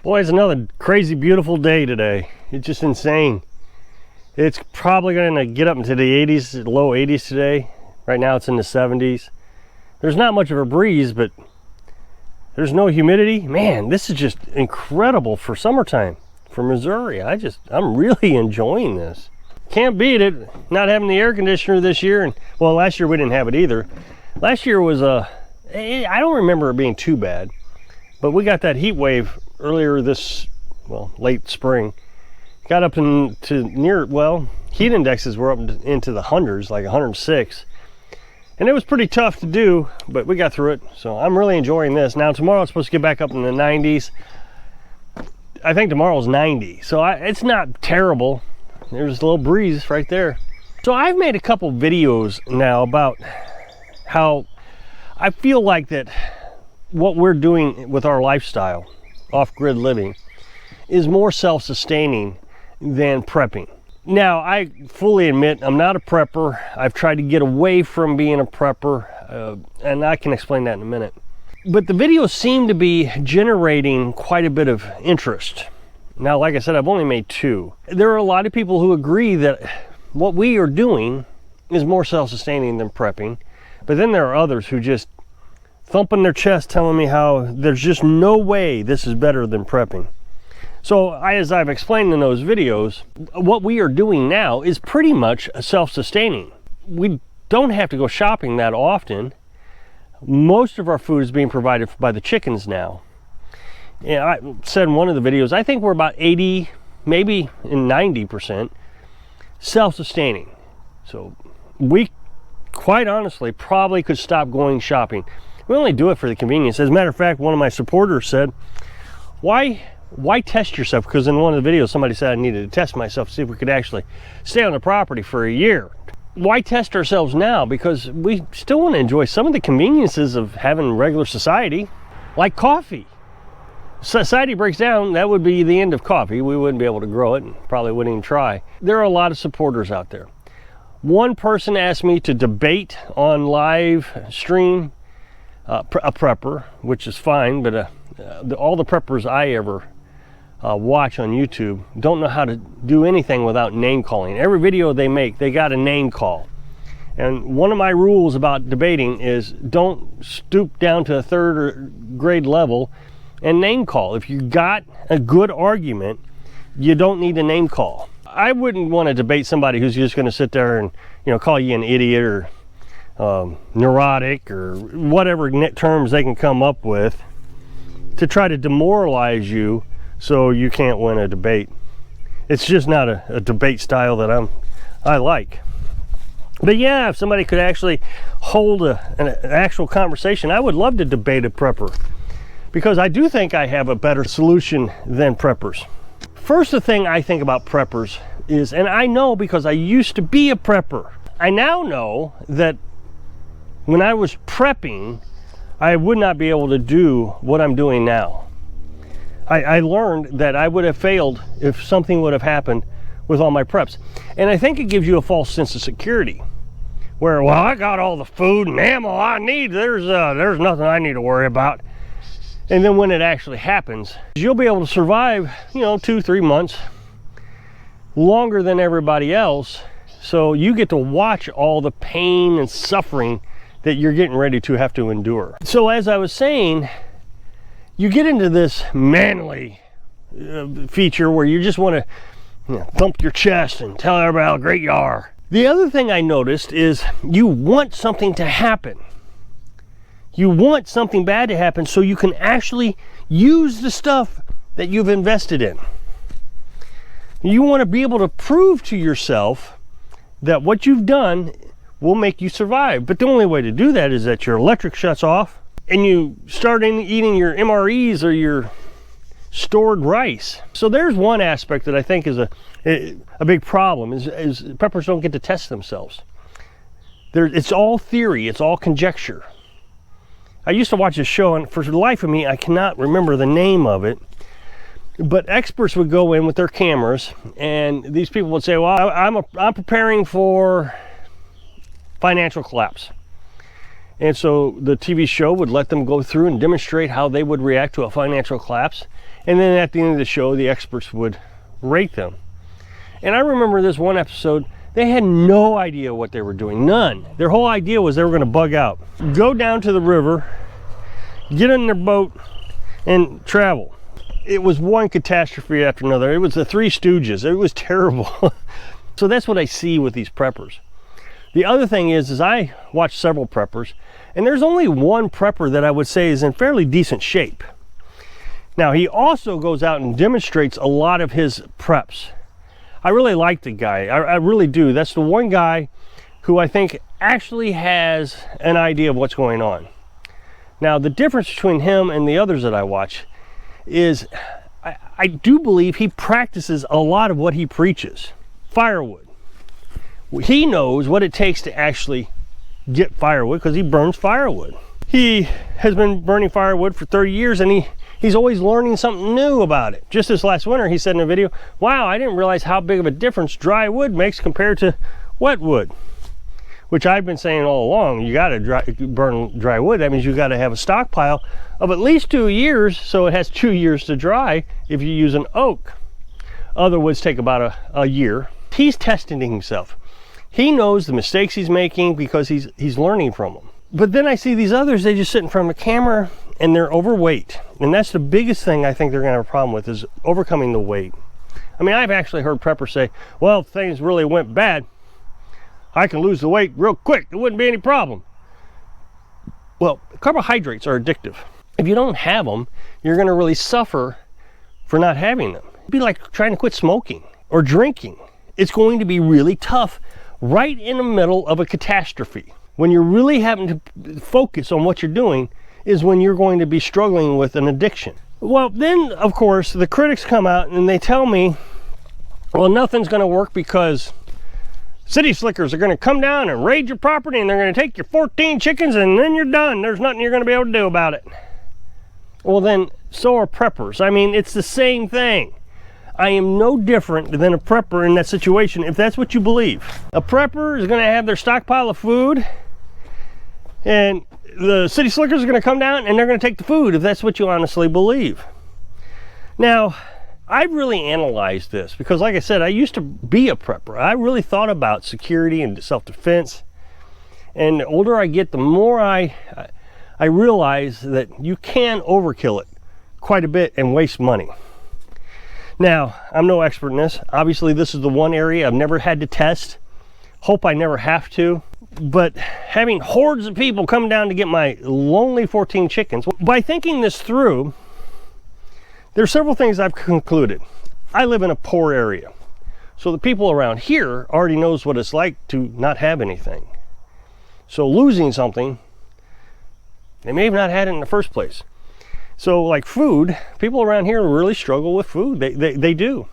Boy, it's another crazy beautiful day today. It's just insane. It's probably going to get up into the 80s, low 80s today. Right now it's in the 70s. There's not much of a breeze, but there's no humidity. Man, this is just incredible for summertime, for Missouri. I'm really enjoying this. Can't beat it, not having the air conditioner this year. And well, last year we didn't have it either. Last year was I don't remember it being too bad, but we got that heat wave earlier this, well, late spring. Got up into near, well, heat indexes were up into the hundreds, like 106. And it was pretty tough to do, but we got through it. So I'm really enjoying this. Now tomorrow it's supposed to get back up in the 90s. I think tomorrow's 90. So it's not terrible. There's a little breeze right there. So I've made a couple videos now about how I feel like that what we're doing with our lifestyle, off-grid living, is more self-sustaining than prepping. Now, I fully admit I'm not a prepper. I've tried to get away from being a prepper, and I can explain that in a minute. But the videos seem to be generating quite a bit of interest. Now, like I said, I've only made 2. There are a lot of people who agree that what we are doing is more self-sustaining than prepping. But then there are others who just thumping their chest telling me how there's just no way this is better than prepping. So as I've explained in those videos, what we are doing now is pretty much self-sustaining. We don't have to go shopping that often. Most of our food is being provided by the chickens now. And I said in one of the videos, I think we're about 80, maybe in 90% self-sustaining. So we quite honestly probably could stop going shopping. We only do it for the convenience. As a matter of fact, one of my supporters said, why test yourself? Because in one of the videos somebody said I needed to test myself to see if we could actually stay on the property for a year. Why test ourselves now? Because we still want to enjoy some of the conveniences of having regular society, like coffee. Society breaks down, that would be the end of coffee. We wouldn't be able to grow it and probably wouldn't even try. There are a lot of supporters out there. One person asked me to debate on live stream a prepper, which is fine, but all the preppers I ever watch on YouTube don't know how to do anything without name calling. Every video they make, they got a name call. And one of my rules about debating is don't stoop down to a third grade level and name call. If you got a good argument, you don't need a name call. I wouldn't want to debate somebody who's just going to sit there and, you know, call you an idiot or neurotic or whatever terms they can come up with to try to demoralize you so you can't win a debate. It's just not a debate style that I like. But yeah, if somebody could actually hold an actual conversation, I would love to debate a prepper, because I do think I have a better solution than preppers. First, the thing I think about preppers is, and I know because I used to be a prepper, I now know that when I was prepping, I would not be able to do what I'm doing now. I learned that I would have failed if something would have happened with all my preps. And I think it gives you a false sense of security, where, well, I got all the food and ammo I need, there's nothing I need to worry about. And then when it actually happens, you'll be able to survive, 2-3 months longer than everybody else. So you get to watch all the pain and suffering that you're getting ready to have to endure. So as I was saying, you get into this manly feature where you just want to thump your chest and tell everybody how great you are. The other thing I noticed is you want something to happen. You want something bad to happen so you can actually use the stuff that you've invested in. You want to be able to prove to yourself that what you've done will make you survive. But the only way to do that is that your electric shuts off and you start eating your MREs or your stored rice. So there's one aspect that I think is a big problem, is preppers don't get to test themselves. It's all theory, it's all conjecture. I used to watch a show, and for the life of me, I cannot remember the name of it, but experts would go in with their cameras, and these people would say, well, I'm preparing for financial collapse. And so the TV show would let them go through and demonstrate how they would react to a financial collapse. And then at the end of the show, the experts would rate them. And I remember this one episode, they had no idea what they were doing, none. Their whole idea was they were going to bug out. Go down to the river, get in their boat, and travel. It was one catastrophe after another. It was the Three Stooges. It was terrible. So that's what I see with these preppers. The other thing is I watch several preppers, and there's only one prepper that I would say is in fairly decent shape. Now, he also goes out and demonstrates a lot of his preps. I really like the guy. I really do. That's the one guy who I think actually has an idea of what's going on. Now, the difference between him and the others that I watch is I do believe he practices a lot of what he preaches. Firewood. He knows what it takes to actually get firewood because he burns firewood. He has been burning firewood for 30 years, and he's always learning something new about it. Just this last winter, he said in a video, wow, I didn't realize how big of a difference dry wood makes compared to wet wood. Which I've been saying all along, you gotta burn dry wood. That means you gotta have a stockpile of at least 2 years, so it has 2 years to dry if you use an oak. Other woods take about a year. He's testing himself. He knows the mistakes he's making because he's learning from them. But then I see these others, they just sit in front of a camera and they're overweight. And that's the biggest thing I think they're gonna have a problem with, is overcoming the weight. I mean, I've actually heard preppers say, well, if things really went bad, I can lose the weight real quick. It wouldn't be any problem. Well, carbohydrates are addictive. If you don't have them, you're going to really suffer for not having them. It'd be like trying to quit smoking or drinking. It's going to be really tough right in the middle of a catastrophe. When you're really having to focus on what you're doing is when you're going to be struggling with an addiction. Well, then, of course, the critics come out and they tell me, well, nothing's going to work because city slickers are going to come down and raid your property, and they're going to take your 14 chickens, and then you're done. There's nothing you're going to be able to do about it. Well, then, so are preppers. I mean, it's the same thing. I am no different than a prepper in that situation, if that's what you believe. A prepper is going to have their stockpile of food, and the city slickers are going to come down, and they're going to take the food, if that's what you honestly believe. Now, I've really analyzed this because, like I said, I used to be a prepper. I really thought about security and self-defense. And the older I get, the more I realize that you can overkill it quite a bit and waste money. Now, I'm no expert in this. Obviously, this is the one area I've never had to test. Hope I never have to. But having hordes of people come down to get my lonely 14 chickens, by thinking this through, there's several things I've concluded. I live in a poor area, so the people around here already knows what it's like to not have anything. So losing something, they may have not had it in the first place. So like food, people around here really struggle with food. They do.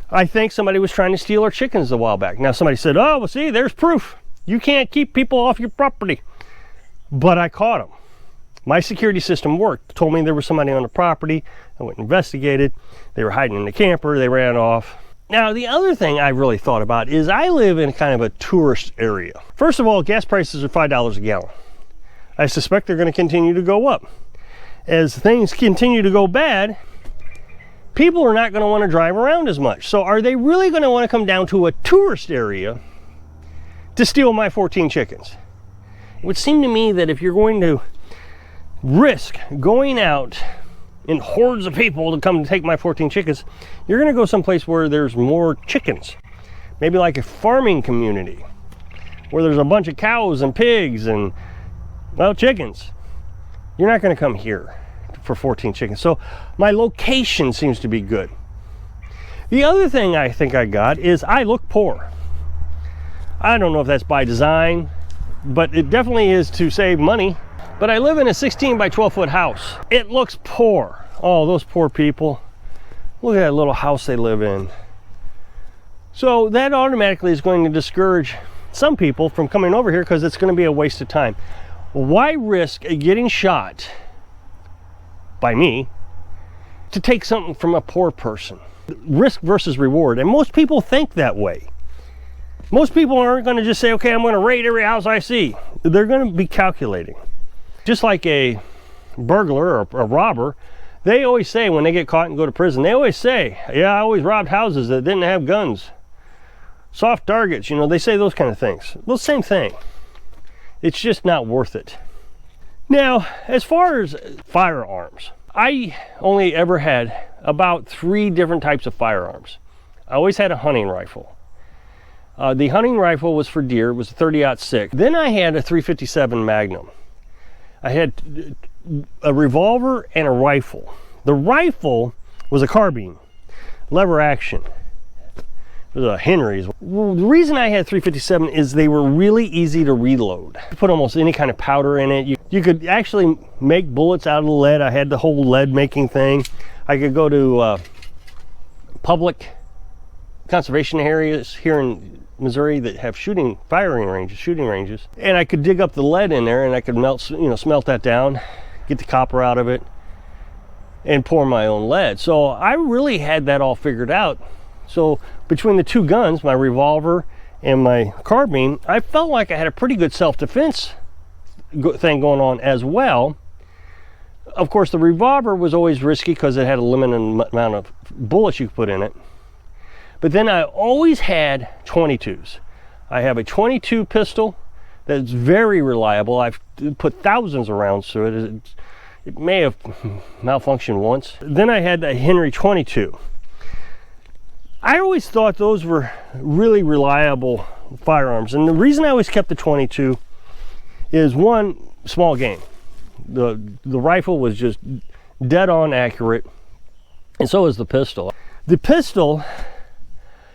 I think somebody was trying to steal our chickens a while back. Now somebody said, oh, well, see, there's proof. You can't keep people off your property. But I caught them. My security system worked. Told me there was somebody on the property. I went and investigated. They were hiding in the camper. They ran off. Now, the other thing I really thought about is I live in kind of a tourist area. First of all, gas prices are $5 a gallon. I suspect they're going to continue to go up. As things continue to go bad, people are not going to want to drive around as much. So are they really going to want to come down to a tourist area to steal my 14 chickens? It would seem to me that if you're going to risk going out in hordes of people to come and take my 14 chickens, you're going to go someplace where there's more chickens. Maybe like a farming community where there's a bunch of cows and pigs and, well, chickens. You're not going to come here for 14 chickens. So my location seems to be good. The other thing I think I got is I look poor. I don't know if that's by design, but it definitely is to save money. But I live in a 16 by 12 foot house. It looks poor. Oh, those poor people. Look at that little house they live in. So that automatically is going to discourage some people from coming over here because it's going to be a waste of time. Why risk getting shot by me to take something from a poor person? Risk versus reward. And most people think that way. Most people aren't going to just say, okay, I'm going to raid every house I see. They're going to be calculating. Just like a burglar or a robber, They always say when they get caught and go to prison, they always say, yeah, I always robbed houses that didn't have guns. Soft targets, you know, they say those kind of things. Well, same thing. It's just not worth it. Now, as far as firearms, I only ever had about 3 different types of firearms. I always had a hunting rifle. The hunting rifle was for deer, it was a 30-06. Then I had a 357 Magnum. I had a revolver and a rifle. The rifle was a carbine, lever action. It was a Henry's. Well, the reason I had 357 is they were really easy to reload. You put almost any kind of powder in it. You could actually make bullets out of the lead. I had the whole lead making thing. I could go to public conservation areas here in Missouri that have firing ranges, and I could dig up the lead in there, and I could smelt that down, get the copper out of it, and pour my own lead. So I really had that all figured out. So between the 2 guns, my revolver and my carbine, I felt like I had a pretty good self-defense thing going on as well. Of course, the revolver was always risky because it had a limited amount of bullets you could put in it. But then I always had 22s. I have a 22 pistol that's very reliable. I've put thousands of rounds through it. It may have malfunctioned once. Then I had a Henry 22. I always thought those were really reliable firearms. And the reason I always kept the 22 is, one, small game. The rifle was just dead on accurate, and so is the pistol. The pistol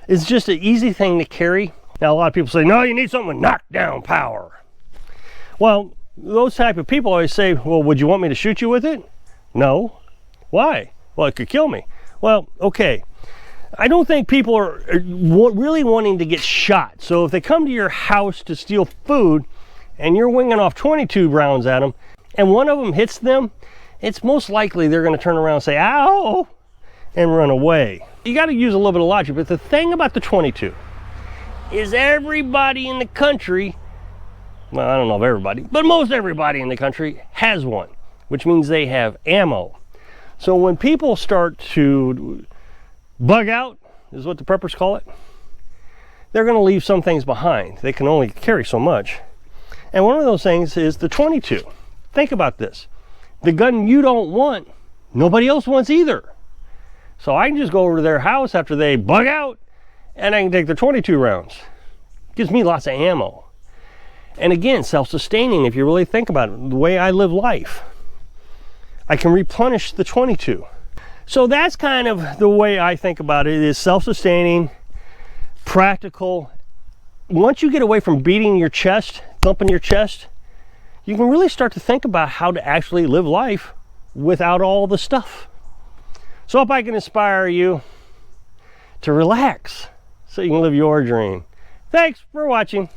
is just an easy thing to carry. Now, a lot of people say, no, you need something with knockdown power. Well, those type of people always say, well, would you want me to shoot you with it? No. Why? Well, it could kill me. Well, okay. I don't think people are really wanting to get shot. So if they come to your house to steal food and you're winging off 22 rounds at them and one of them hits them, it's most likely they're going to turn around and say, ow, and run away. You got to use a little bit of logic, but the thing about the 22 is everybody in the country, well, I don't know if everybody, but most everybody in the country has one, which means they have ammo. So when people start to bug out, is what the preppers call it, they're going to leave some things behind. They can only carry so much. And one of those things is the 22. Think about this. The gun you don't want, nobody else wants either. So I can just go over to their house after they bug out, and I can take their 22 rounds. Gives me lots of ammo. And again, self-sustaining, if you really think about it, the way I live life. I can replenish the 22. So that's kind of the way I think about it, is self-sustaining, practical. Once you get away from beating your chest, thumping your chest, you can really start to think about how to actually live life without all the stuff. So I hope I can inspire you to relax so you can live your dream. Thanks for watching.